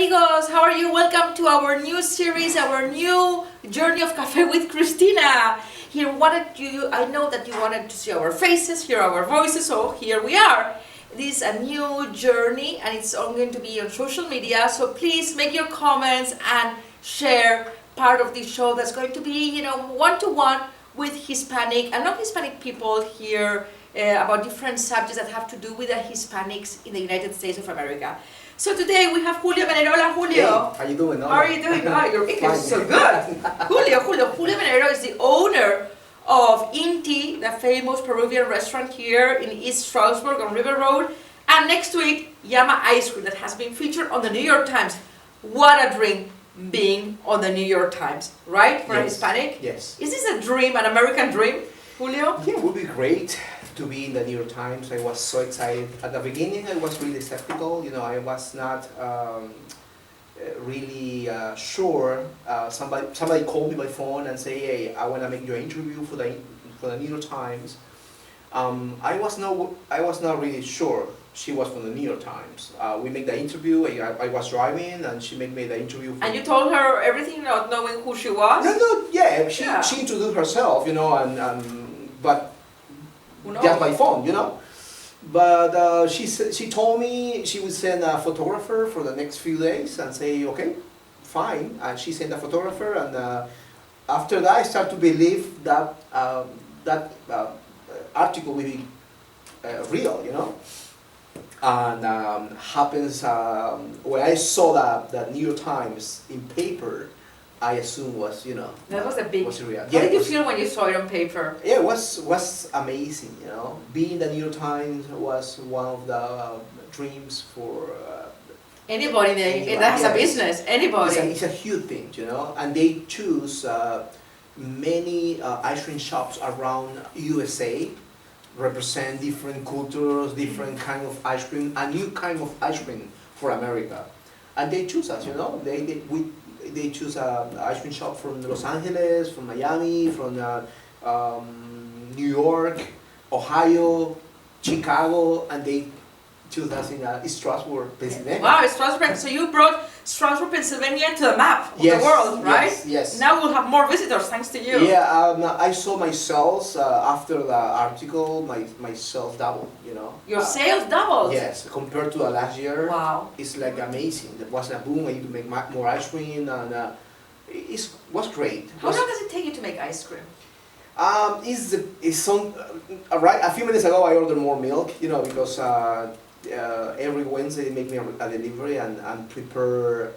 amigos, how are you? Welcome to our new series, our new journey of Cafe with Christina. I know that you wanted to see our faces, hear our voices, so here we are. This is a new journey and it's all going to be on social media, so please make your comments and share part of this show that's going to be, one-to-one with Hispanic and non-Hispanic people here about different subjects that have to do with the Hispanics in the United States of America. So today we have Julio Amenero. Hola, Julio. Hey, how you doing? How are you doing? Oh, your English is so good. Julio Amenero is the owner of Inti, the famous Peruvian restaurant here in East Stroudsburg on River Road. And next to it, Llama Ice Cream that has been featured on the New York Times. What a dream being on the New York Times, right? For a Hispanic? Yes. Is this a dream, an American dream, Julio? Yeah, it would be great to be in the New York Times. I was so excited. At the beginning, I was really skeptical. I was not really sure. Somebody called me by phone and say, "Hey, I want to make your interview for the New York Times." I was not really sure she was from the New York Times. We made the interview. I was driving, and she made me the interview. And you told her everything, not knowing who she was? No, yeah. She introduced herself, but just by phone, But she told me she would send a photographer for the next few days and say, okay, fine. And she sent a photographer, and after that, I start to believe that that article will be real, And happens when I saw the New York Times in paper, I assume was, That was a big. was real. How did you feel when you saw it on paper? Yeah, it was amazing, Being in the New York Times was one of the dreams for Anybody that has a business, anybody. It's a huge thing, And they choose many ice cream shops around USA, represent different cultures, different kind of ice cream, a new kind of ice cream for America. And they choose us, They choose an ice cream shop from Los Angeles, from Miami, from New York, Ohio, Chicago, and they choose us in Strasbourg, Pennsylvania. Wow, Strasbourg. So you brought Strasbourg, Pennsylvania to the map of the world, right? Yes. Now we'll have more visitors thanks to you. Yeah, I saw my sales after the article, my sales doubled, Your sales doubled? Yes, compared to last year. Wow. It's like amazing. There was a boom. I used to make more ice cream, and it was great. How long does it take you to make ice cream? It's some right. A few minutes ago, I ordered more milk. Because every Wednesday they make me a delivery and prepare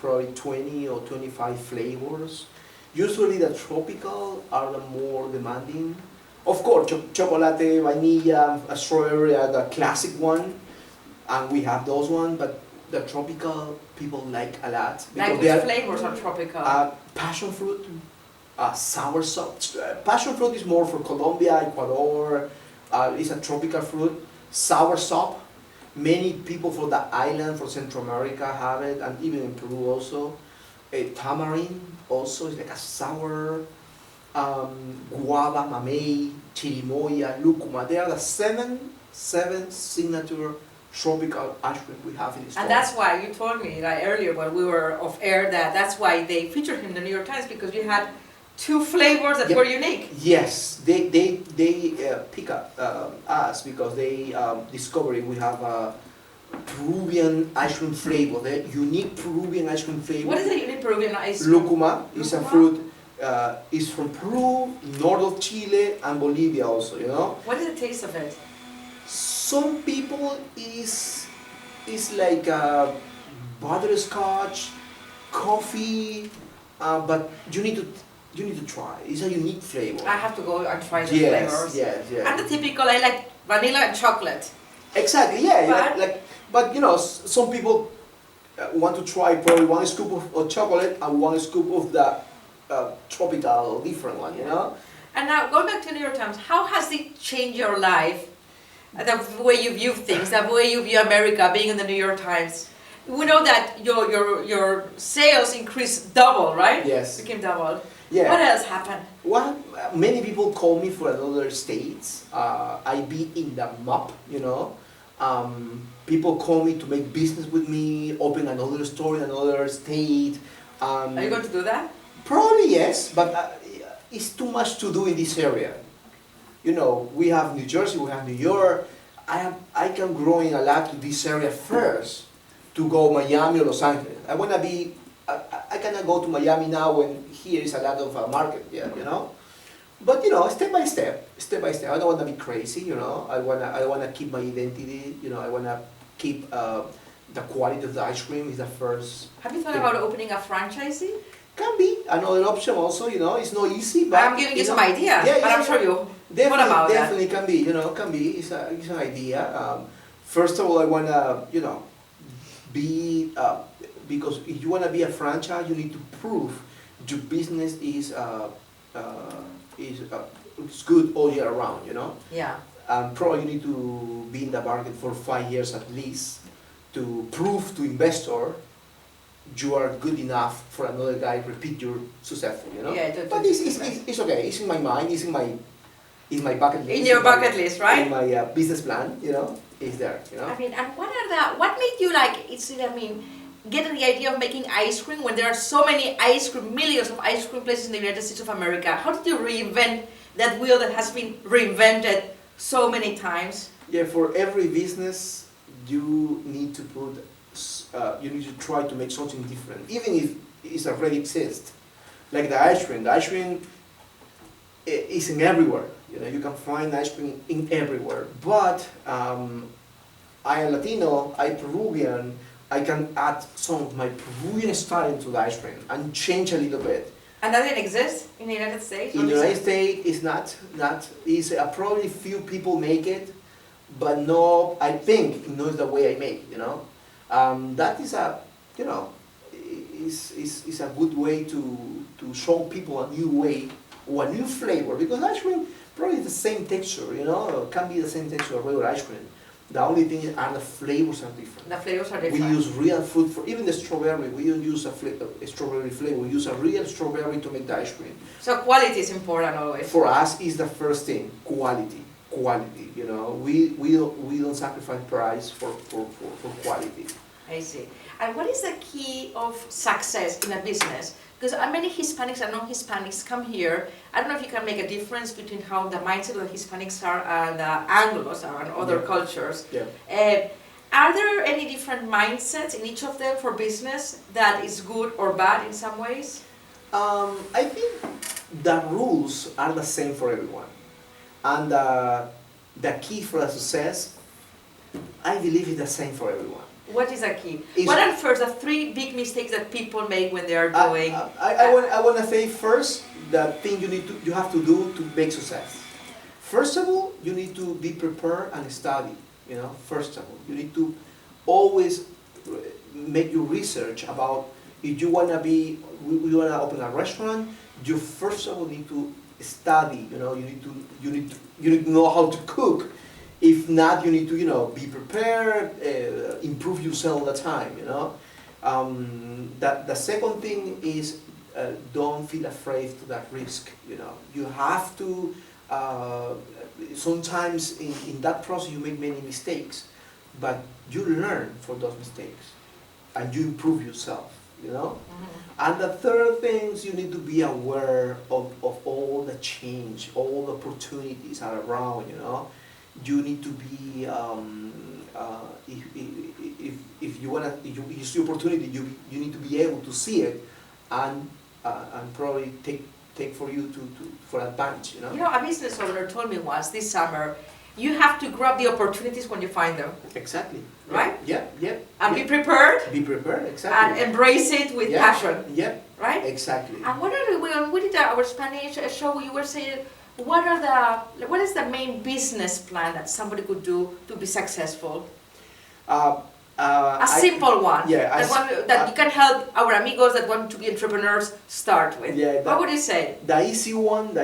probably 20 or 25 flavors. Usually the tropical are the more demanding. Of course, chocolate, vanilla, strawberry are the classic one, and we have those ones. But the tropical people like a lot. Like which flavors are tropical? Passion fruit, sour sop. Passion fruit is more for Colombia, Ecuador. It's a tropical fruit. Sour sop. Many people from the island, from Central America have it, and even in Peru also. Tamarind also is like a sour. Guava, mamey, chirimoya, lucuma. They are the seven signature tropical ice cream we have in this. And that's why you told me earlier when we were off air that's why they featured him in the New York Times, because you had two flavors that were unique. Yes, they pick up us because they discovered we have a Peruvian ice cream flavor, the unique Peruvian ice cream flavor. What is the unique Peruvian ice cream? Lucuma is a fruit. Is from Peru, north of Chile, and Bolivia also. What is the taste of it? Some people is like butterscotch, coffee, but you need to try. It's a unique flavor. I have to go and try the flavors. Yes. And the typical, I like vanilla and chocolate. Exactly. Yeah. But some people want to try probably one scoop of chocolate and one scoop of the tropical different one, And now going back to New York Times, how has it changed your life? The way you view things, the way you view America, being in the New York Times. We know that your sales increased double, right? Yes. Became double. Yeah. What else happened? Well, many people call me for other states. I be in the map, People call me to make business with me, open another store in another state. Are you going to do that? Probably yes, but it's too much to do in this area. You know, we have New Jersey, we have New York. I can grow in a lot to this area first to go Miami or Los Angeles. I want to be, I cannot go to Miami now when here is a lot of market, yeah, you know. But you know, step by step. I don't want to be crazy, you know. I wanna keep my identity, you know. I wanna keep the quality of the ice cream is the first. Have you thought about opening a franchisee? Can be another option also, you know. It's not easy, but I'm giving you some ideas, but I'm sure you. What about that? Definitely can be, you know, can be. It's an idea. First of all, I wanna, you know, be because if you wanna be a franchise, you need to prove your business is it's good all year round, you know. Yeah. Probably you need to be in the market for 5 years at least to prove to investor you are good enough for another guy repeat your successful, you know. Yeah, but it's okay. It's in my mind. It's in my bucket list. In your bucket list, right? In my business plan, you know, it's there, you know. I mean, and what made you like? Get the idea of making ice cream when there are so many ice cream, millions of ice cream places in the United States of America? How did you reinvent that wheel that has been reinvented so many times? Yeah, for every business, you need to put, you need to try to make something different, even if it already exists. Like the ice cream. The ice cream is in everywhere. You know, you can find ice cream in everywhere. But I am Latino, I'm Peruvian. I can add some of my Peruvian style into the ice cream and change a little bit. And that didn't exist in the United States? In the United States, it's not probably few people make it, but no, I think it knows the way I make it, you know. That is a, you know, is a good way to show people a new way or a new flavor, because ice cream probably is the same texture, you know, it can be the same texture of regular ice cream. The only thing is the flavors are different. The flavors are different. We use real fruit for even the strawberry. We don't use a strawberry flavor. We use a real strawberry to make the ice cream. So quality is important always. For us, is the first thing. Quality. You know, we don't sacrifice price for quality. I see. And what is the key of success in a business? Because many Hispanics and non-Hispanics come here. I don't know if you can make a difference between how the mindset of the Hispanics are and the Anglos are and other cultures. Yeah. Are there any different mindsets in each of them for business that is good or bad in some ways? I think the rules are the same for everyone. And the key for the success, I believe, is the same for everyone. What is the key? What are first the 3 big mistakes that people make when they are doing? I want to say first the thing you have to do to make success. First of all, you need to be prepared and study. You know, first of all, you need to always make your research about if you want to open a restaurant. You first of all need to study. You know, you need to know how to cook. If not, you need to, you know, be prepared, improve yourself all the time, you know. The second thing is don't feel afraid to that risk, you know. You have to, sometimes in that process you make many mistakes, but you learn from those mistakes and you improve yourself, you know. Mm-hmm. And the third thing is you need to be aware of all the change, all the opportunities are around, you know. You need to be, if you wanna, if you see opportunity, you need to be able to see it, and probably take for you for advantage. You know. You know, a business owner told me once this summer, you have to grab the opportunities when you find them. Exactly. Right. Yeah. And be prepared. Be prepared. Exactly. And embrace it with passion. Yeah. Right. Exactly. And when we did our Spanish show, you were saying, what is the main business plan that somebody could do to be successful? A simple one. Yeah. That you can help our amigos that want to be entrepreneurs start with. Yeah. What would you say? The easy one.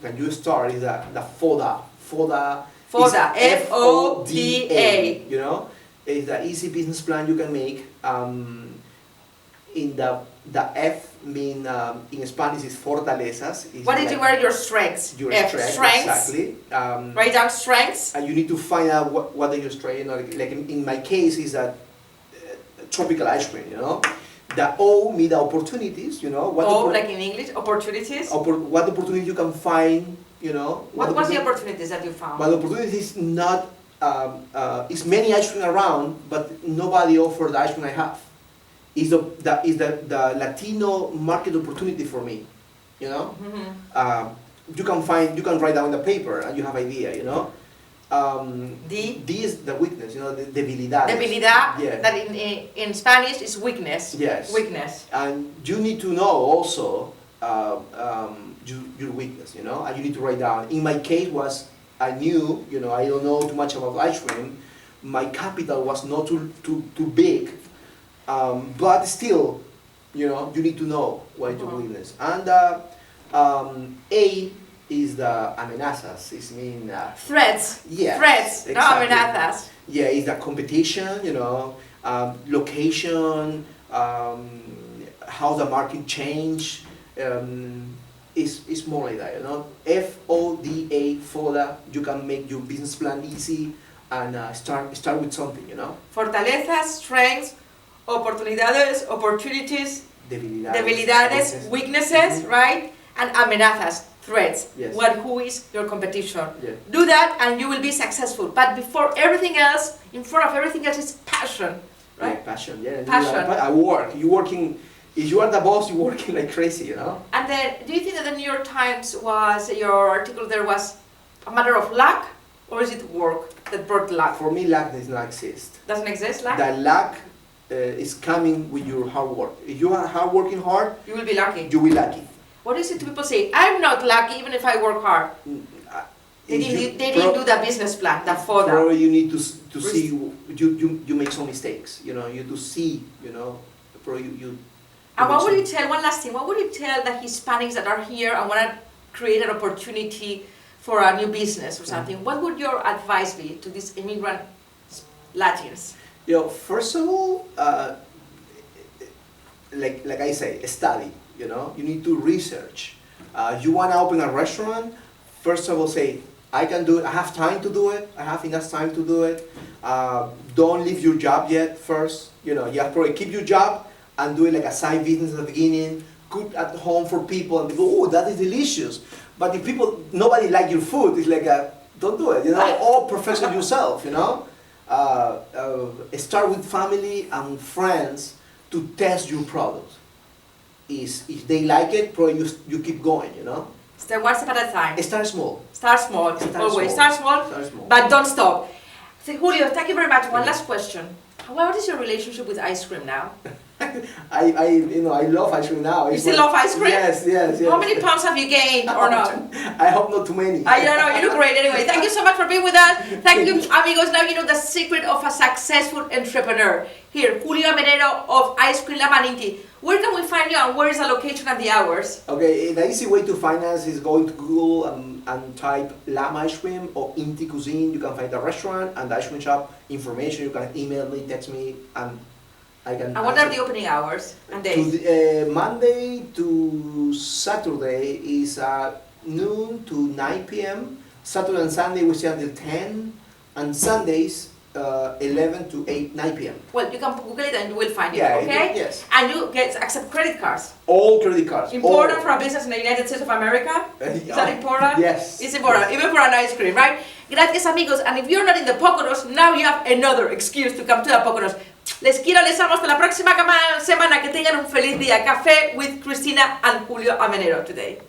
Can you start is the FODA. FODA. FODA. You know, it's the easy business plan you can make. In the The F mean in Spanish is Fortalezas. What is your strengths? Your F, strengths. Exactly. Write down strengths. And you need to find out what are your strengths. You know, like in my case is that tropical ice cream. You know, the O mean the opportunities. You know, like in English, opportunities. What opportunity you can find. You know. What's the opportunities that you found? But the opportunities not. It's many ice cream around, but nobody offers the ice cream I have. Is the Latino market opportunity for me, you know? You can write down the paper and you have idea, you know? D is the weakness, you know, the debilidades. Debilidad, yeah. That in Spanish is weakness. Yes. Weakness. And you need to know also your weakness, you know? And you need to write down. In my case was, I knew, you know, I don't know too much about ice cream. My capital was not too big. But still, you know, you need to know what is your weakness. And A is the amenazas. It means threats. Yeah. Threats. Exactly. No amenazas. Yeah, it's the competition. You know, location, how the market change. It's more like that. You know, FODA, FODA. You can make your business plan easy and start with something. You know. Fortalezas, strengths. Oportunidades, opportunities, debilidades, weaknesses, right? And amenazas, threats. Yes. Who is your competition? Yeah. Do that and you will be successful. But before everything else, in front of everything else is passion, right? Yeah, passion, yeah. Passion. I work. You're working, if you are the boss, you're working like crazy, you know? And then, do you think that the New York Times your article there was a matter of luck? Or is it work that brought luck? For me, luck does not exist. Doesn't exist, luck? The luck is coming with your hard work. If you are working hard, you will be lucky. You will be lucky. What is it to people say? I'm not lucky even if I work hard. They didn't do the business plan, the FODA. Probably you need to see, you make some mistakes, you know, you to see, you know, probably you and what would you tell, one last thing, what would you tell the Hispanics that are here and want to create an opportunity for a new business or something? What would your advice be to these immigrant Latins? You know, first of all, like I say, study, you know, you need to research. You want to open a restaurant, first of all say, I can do it, I have time to do it, I have enough time to do it. Don't leave your job yet first, you know, you have to probably keep your job and do it like a side business at the beginning, cook at home for people and they go, oh, that is delicious. But if nobody like your food, it's like, don't do it, you know, or perfection yourself, you know. Start with family and friends to test your product. If they like it, probably you keep going, you know. One step at a time. Start small. Start small. Always start small. But don't stop. So, Julio, thank you very much. One last question. What is your relationship with ice cream now? I love ice cream now. You still love ice cream? Yes. How many pounds have you gained or not? I hope not too many. I don't know, you look great anyway. Thank you so much for being with us. Thank you, amigos. Now you know the secret of a successful entrepreneur. Here, Julio Amenero of Ice Cream Llama Ice Cream. Where can we find you and where is the location and the hours? Okay, the easy way to find us is going to Google and type Llama Ice Cream or Inti Cuisine. You can find the restaurant and the ice cream shop information. You can email me, text me, and I can. And what are the opening hours and days? Monday to Saturday is noon to 9 p.m. Saturday and Sunday we stay until 10, and Sundays 11 to 9 p.m. Well, you can Google it and you will find it, yeah, okay? Yes. And you accept credit cards? All credit cards. Important for a business in the United States of America? Is that important? Yes. It's important, even for an ice cream, right? Gracias, amigos. And if you're not in the Poconos, now you have another excuse to come to the Poconos. Les quiero, les amo. Hasta la próxima semana. Que tengan un feliz día. Café with Christina and Julio Amenero today.